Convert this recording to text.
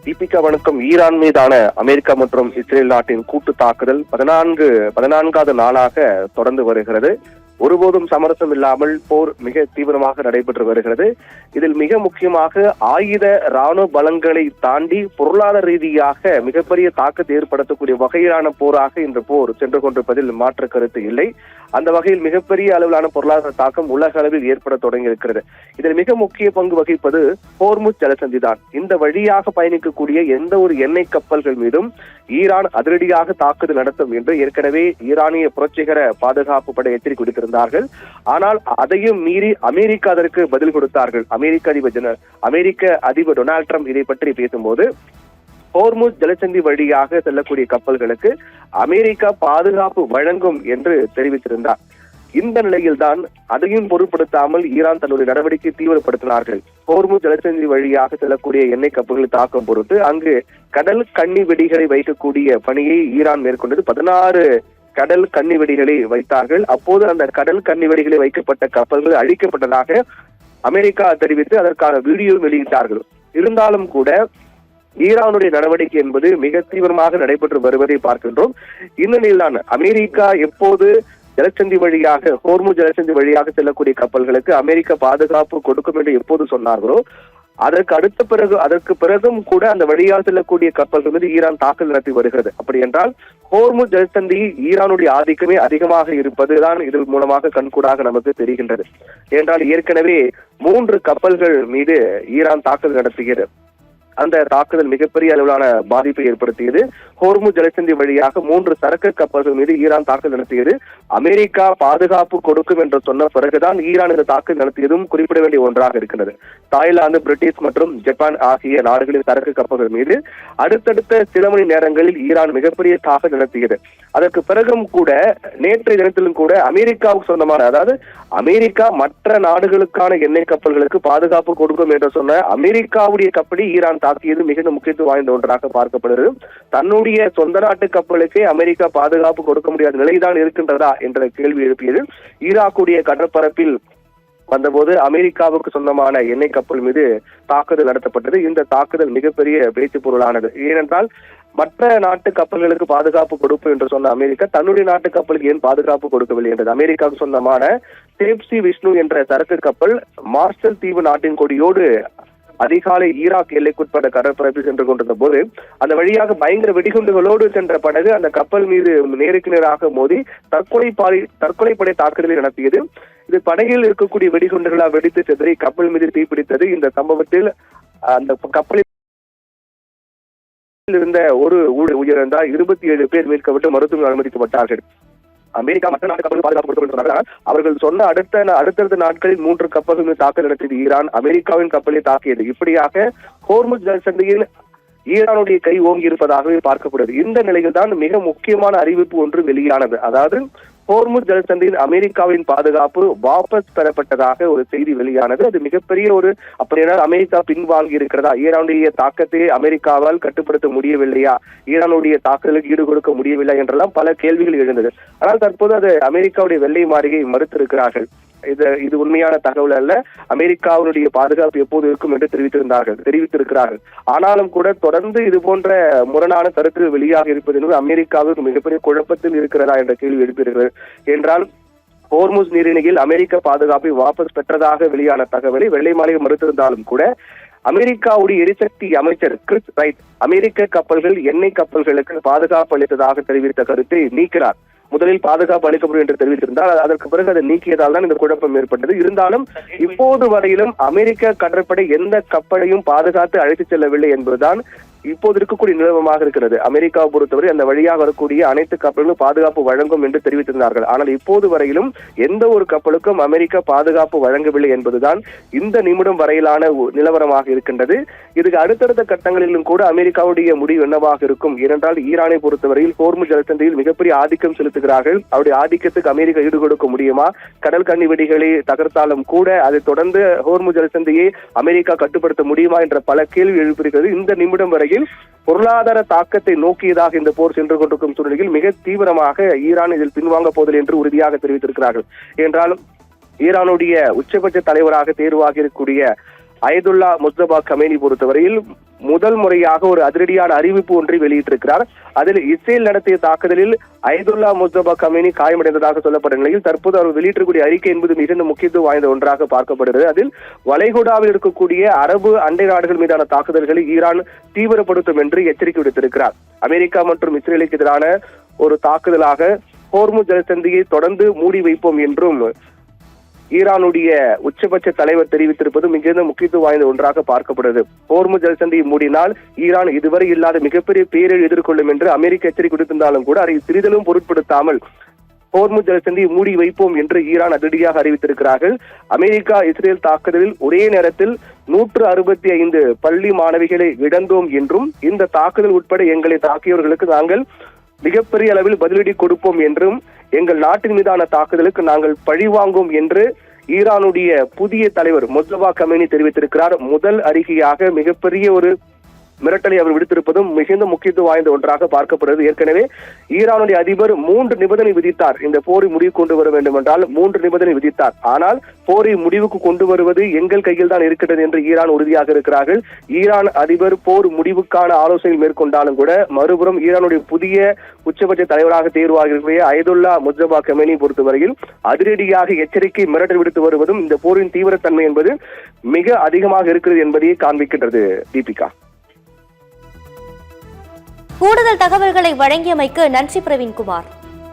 தீபிகா வணக்கம். ஈரான் மீதான அமெரிக்கா மற்றும் இஸ்ரேல் நாட்டின் கூட்டு தாக்குதல் 14வது நாளாக தொடர்ந்து வருகிறது. ஒருபோதும் சமரசம் இல்லாமல் போர் மிக தீவிரமாக நடைபெற்று வருகிறது. இதில் மிக முக்கியமாக ஆயுத இராணுவ பலங்களை தாண்டி பொருளாதார ரீதியாக மிகப்பெரிய தாக்கத்தை ஏற்படுத்தக்கூடிய வகையிலான போராக இந்த போர் சென்று கொண்டிருப்பதில் மாற்று கருத்து இல்லை. அந்த வகையில் மிகப்பெரிய அளவிலான பொருளாதார தாக்கம் உலக அளவில் ஏற்பட தொடங்கி இருக்கிறது. இதில் மிக முக்கிய பங்கு வகிப்பது ஹோர்முஸ் ஜலசந்தி தான். இந்த வழியாக பயணிக்கக்கூடிய எந்த ஒரு எண்ணெய் கப்பல்கள் மீதும் ஈரான் அதிரடியாக தாக்குதல் நடத்தும் என்று ஏற்கனவே ஈரானிய புரட்சிகர பாதுகாப்பு படை எச்சரிக்கை விடுத்திருந்தார்கள். ஆனால் அதையும் மீறி அமெரிக்கா அதற்கு பதில் கொடுத்தார்கள். அமெரிக்க அதிபர் டொனால்ட் ட்ரம்ப் இதை பற்றி பேசும்போது ஹோர்முஸ் ஜலசந்தி வழியாக செல்லக்கூடிய கப்பல்களுக்கு அமெரிக்கா பாதுகாப்பு வழங்கும் என்று தெரிவித்திருந்தார். இந்த நிலையில்தான் அதையும் பொருட்படுத்தாமல் ஈரான் தன்னுடைய நடவடிக்கை தீவிரப்படுத்தினார்கள். ஹோர்முஸ் ஜலசந்தி வழியாக செல்லக்கூடிய எண்ணெய் கப்பல்களை தாக்கும் பொருட்டு அங்கு கடல் கண்ணி வெடிகளை வைக்கக்கூடிய பணியை ஈரான் மேற்கொண்டது. 16 கடல் கண்ணி வெடிகளை வைத்தார்கள். அப்போது அந்த கடல் கண்ணி வெடிகளை வைக்கப்பட்ட கப்பல்கள் அழிக்கப்பட்டதாக அமெரிக்கா தெரிவித்து அதற்கான வீடியோ வெளியிட்டார்கள். இருந்தாலும் கூட ஈரானுடைய நடவடிக்கை என்பது மிக தீவிரமாக நடைபெற்று வருவதை பார்க்கின்றோம். இந்நிலையில்தான் அமெரிக்கா எப்போது ஜலசந்தி வழியாக ஹோர்முஸ் ஜலசந்தி வழியாக செல்லக்கூடிய கப்பல்களுக்கு அமெரிக்கா பாதுகாப்பு கொடுக்கும் என்று எப்போது சொன்னார்களோ அதற்கு பிறகும் கூட அந்த வழியாக செல்லக்கூடிய கப்பல்கள் மீது ஈரான் தாக்குதல் நடத்தி வருகிறது. அப்படி என்றால் ஹோர்முஸ் ஜலசந்தி ஈரானுடைய ஆதிக்கமே அதிகமாக இருப்பதுதான் இதன் மூலமாக கண்கூடாக நமக்கு தெரிகின்றது. என்றால் ஏற்கனவே 3 கப்பல்கள் மீது ஈரான் தாக்குதல் நடத்துகிறது. அந்த தாக்குதல் மிகப்பெரிய அளவிலான பாதிப்பை ஏற்படுத்தியது. ஹோர்முஸ் ஜலசந்தி வழியாக 3 சரக்கு கப்பல்கள் மீது ஈரான் தாக்குதல் நடத்தியது. அமெரிக்கா பாதுகாப்பு கொடுக்கும் என்று சொன்ன பிறகுதான் ஈரான் இந்த தாக்குதல் நடத்தியதும் குறிப்பிட வேண்டிய ஒன்றாக இருக்கிறது. தாய்லாந்து, பிரிட்டிஷ் மற்றும் ஜப்பான் ஆகிய நாடுகளின் சரக்கு கப்பல்கள் மீது அடுத்தடுத்த சில மணி நேரங்களில் ஈரான் மிகப்பெரிய தாக்குதல் நடத்தியது. அதற்கு பிறகும் கூட நேற்றைய தினத்திலும் கூட அமெரிக்காவுக்கு சொந்தமான, அதாவது அமெரிக்கா மற்ற நாடுகளுக்கான எண்ணெய் கப்பல்களுக்கு பாதுகாப்பு கொடுக்கும் என்று சொன்ன அமெரிக்காவுடைய கப்பலை ஈரான் தாக்கியது மிக முக்கியத்துவம் வாய்ந்த ஒன்றாக பார்க்கப்படுகிறது. தன்னுடைய சொந்த நாட்டு கப்பலுக்கே அமெரிக்கா பாதுகாப்பு கொடுக்க முடியாத நிலைதான் இருக்கின்றதா என்ற கேள்வி எழுப்பியது. ஈராக்குடைய கடற்பரப்பில் வந்தபோது அமெரிக்காவுக்கு சொந்தமான எண்ணெய் கப்பல் மீது தாக்குதல் நடத்தப்பட்டது. இந்த தாக்குதல் மிகப்பெரிய பேச்சு பொருளானது. ஏனென்றால் மற்ற நாட்டு கப்பல்களுக்கு பாதுகாப்பு கொடுப்பு என்று சொன்ன அமெரிக்கா தன்னுடைய நாட்டு கப்பலுக்கு ஏன் பாதுகாப்பு கொடுக்கவில்லை என்றது. அமெரிக்காவுக்கு சொந்தமான சேப்சி விஷ்ணு என்ற சரக்கு கப்பல் மார்ஷல் தீவு நாட்டின் கொடியோடு அதிகாலை ஈராக் எல்லைக்குட்பட்ட கடற்பரப்பில் சென்று கொண்டிருந்த போது அந்த வழியாக பயங்கர வெடிகுண்டுகளோடு சென்ற படகு அந்த கப்பல் மீது நேருக்கு நேராக மோதி தற்கொலைப்படை தாக்குதலை நடத்தியது. இது படகில் இருக்கக்கூடிய வெடிகுண்டுகளால் வெடித்து செதறி கப்பல் மீது தீப்பிடித்தது. இந்த சம்பவத்தில் அந்த கப்பலில் இருந்த ஒரு உயிரிழந்தார். 27 பேர் மீட்கப்பட்டு மருத்துவமனையில் அனுமதிக்கப்பட்டார்கள். அமெரிக்கா மற்ற நாட்டு கப்பல் பாதுகாப்பு கொடுத்து அவர்கள் சொன்ன அடுத்தடுத்த நாட்களில் 3 கப்பல்கள் தாக்குதல் நடத்தியது ஈரான் அமெரிக்காவின் கப்பலை தாக்கியது. இப்படியாக ஹோர்முஸ் ஜலசந்தியில் ஈரானுடைய கை ஓங்கி இருப்பதாகவே பார்க்கப்படுது. இந்த நிலையில் தான் மிக முக்கியமான அறிவிப்பு ஒன்று வெளியானது. அதாவது ஹோர்முஸ் ஜலசந்தியில் அமெரிக்காவின் பாதுகாப்பு வாபஸ் பெறப்பட்டதாக ஒரு செய்தி வெளியானது. அது மிகப்பெரிய ஒரு, அப்படியானால் அமெரிக்கா பின்வாங்கி இருக்கிறதா? ஈரானுடைய தாக்கத்தை அமெரிக்காவால் கட்டுப்படுத்த முடியவில்லையா? ஈரானுடைய தாக்குதலுக்கு ஈடு கொடுக்க முடியவில்லை என்றெல்லாம் பல கேள்விகள் எழுந்தது. ஆனால் தற்போது அது அமெரிக்காவுடைய வெள்ளை மாளிகை மறுத்திருக்கிறார்கள். இது உண்மையான தகவல் அல்ல. அமெரிக்காவுடைய பாதுகாப்பு எப்போது இருக்கும் என்று தெரிவித்திருக்கிறார்கள். ஆனாலும் கூட தொடர்ந்து இது போன்ற முரணான கருத்து வெளியாக இருப்பது என்பது அமெரிக்காவுக்கு மிகப்பெரிய குழப்பத்தில் இருக்கிறதா என்ற கேள்வி எழுப்பியிருக்கிறது. என்றால் ஹோர்முஸ் நீரிணையில் அமெரிக்க பாதுகாப்பை வாபஸ் பெற்றதாக வெளியான தகவலை வெள்ளை மாளிகை மறுத்திருந்தாலும் கூட அமெரிக்காவுடைய எரிசக்தி அமைச்சர் கிறிஸ் ரைட் அமெரிக்க கப்பல்கள் எண்ணெய் கப்பல்களுக்கு பாதுகாப்பு அளித்ததாக தெரிவித்த கருத்தை நீக்கிறார். முதலில் பாதுகாப்பு அளிக்கப்படும் என்று தெரிவித்திருந்தால் அதற்கு பிறகு அதை நீக்கியதால் தான் இந்த குழப்பம் ஏற்பட்டது. இருந்தாலும் இப்போது வரையிலும் அமெரிக்க கடற்படை எந்த கப்பலையும் பாதுகாத்து அழைத்துச் செல்லவில்லை என்பதுதான் இப்போது இருக்கக்கூடிய நிலவரமாக இருக்கிறது. அமெரிக்காவை பொறுத்தவரை அந்த வழியாக வரக்கூடிய அனைத்து கப்பல்களும் பாதுகாப்பு வழங்கும் என்று தெரிவித்திருந்தார்கள். ஆனால் இப்போது வரையிலும் எந்த ஒரு கப்பலுக்கும் அமெரிக்கா பாதுகாப்பு வழங்கவில்லை என்பதுதான் இந்த நிமிடம் வரையிலான நிலவரமாக இருக்கின்றது. இதுக்கு அடுத்தடுத்த கட்டங்களிலும் கூட அமெரிக்காவுடைய முடிவு என்னவாக இருக்கும்? ஏனென்றால் ஈரானை பொறுத்தவரையில் ஹோர்முஸ் ஜலசந்தியில் மிகப்பெரிய ஆதிக்கம் செலுத்துகிறார்கள். அவருடைய ஆதிக்கத்துக்கு அமெரிக்கா ஈடு கொடுக்க முடியுமா? கடல் கண்ணி வெடிகளை தகர்த்தாலும் கூட அதை தொடர்ந்து ஹோர்முஸ் ஜலசந்தியை அமெரிக்கா கட்டுப்படுத்த முடியுமா என்ற பல கேள்வி எழுப்பியிருக்கிறது. இந்த நிமிடம் வரை பொருளாதார தாக்கத்தை நோக்கியதாக இந்த போர் சென்று கொண்டிருக்கும் சூழ்நிலையில் மிக தீவிரமாக ஈரான் இதில் பின்வாங்க போவதில்லை என்று உறுதியாக தெரிவித்திருக்கிறார்கள். என்றாலும் ஈரானுடைய உச்சபட்ச தலைவராக தேர்வாகி இருக்கக்கூடிய அயதுல்லா முஸ்தபா கமேனி பொறுத்தவரையில் முதல் முறையாக ஒரு அதிரடியான அறிவிப்பு ஒன்றை வெளியிட்டிருக்கிறார். அதில் இஸ்ரேல் நடத்திய தாக்குதலில் அயதுல்லா முஸ்தபா கமேனி காயமடைந்ததாக சொல்லப்பட்ட நிலையில் தற்போது அவர் வெளியிட்டிருக்கூடிய அறிக்கை என்பது மிகுந்த முக்கியத்துவம் வாய்ந்த ஒன்றாக பார்க்கப்படுகிறது. அதில் வளைகுடாவில் இருக்கக்கூடிய அரபு அண்டை நாடுகள் மீதான தாக்குதல்களை ஈரான் தீவிரப்படுத்தும் என்று எச்சரிக்கை விடுத்திருக்கிறார். அமெரிக்கா மற்றும் இஸ்ரேலுக்கு எதிரான ஒரு தாக்குதலாக ஹோர்முஸ் ஜலசந்தியை தொடர்ந்து மூடி வைப்போம் என்றும் ஈரானுடைய உச்சபட்ச தலைவர் தெரிவித்திருப்பது மிகுந்த முக்கியத்துவம் வாய்ந்த ஒன்றாக பார்க்கப்படுகிறது. ஹோர்முஸ் ஜலசந்தியை மூடினால் ஈரான் இதுவரை இல்லாத மிகப்பெரிய பேரை எதிர்கொள்ளும் என்று அமெரிக்க எச்சரிக்கை விடுத்திருந்தாலும் கூட அதை சிறிதளவும் பொருட்படுத்தாமல் ஹோர்முஸ் ஜலசந்தியை மூடி வைப்போம் என்று ஈரான் அதிரடியாக அறிவித்திருக்கிறார்கள். அமெரிக்கா இஸ்ரேல் தாக்குதலில் ஒரே நேரத்தில் 165 பள்ளி மாணவிகளை இழந்தோம் என்றும் இந்த தாக்குதல் உட்பட எங்களை தாக்கியவர்களுக்கு நாங்கள் மிகப்பெரிய அளவில் பதிலடி கொடுப்போம் என்றும் எங்கள் நாட்டின் மீதான தாக்குதலுக்கு நாங்கள் பழிவாங்கும் என்று ஈரானுடைய புதிய தலைவர் முஸ்தபா கமேனி தெரிவித்திருக்கிறார். முதல் அறிக்கையாக மிகப்பெரிய ஒரு மிரட்டலை அவர் விடுத்திருப்பதும் மிகுந்த முக்கியத்துவம் வாய்ந்த ஒன்றாக பார்க்கப்படுகிறது. ஏற்கனவே ஈரானுடைய அதிபர் 3 நிபந்தனை விதித்தார். இந்த போரை முடிவு கொண்டு வர வேண்டும் என்றால் 3 நிபந்தனை விதித்தார். ஆனால் போரை முடிவுக்கு கொண்டு வருவது எங்கள் கையில் தான் இருக்கிறது என்று ஈரான் உறுதியாக இருக்கிறார்கள். ஈரான் அதிபர் போர் முடிவுக்கான ஆலோசனை மேற்கொண்டாலும் கூட மறுபுறம் ஈரானுடைய புதிய உச்சபட்ச தலைவராக தேர்வாகிய அயதுல்லா முஸ்தபா கமேனி பொறுத்தவரையில் அதிரடியாக எச்சரிக்கை மிரட்டல் விடுத்து வருவதும் இந்த போரின் தீவிரத்தன்மை என்பது மிக அதிகமாக இருக்கிறது என்பதையே காண்பிக்கின்றது. தீபிகா, கூடுதல் தகவல்களை வழங்கியமைக்கு நன்றி பிரவீன்குமார்.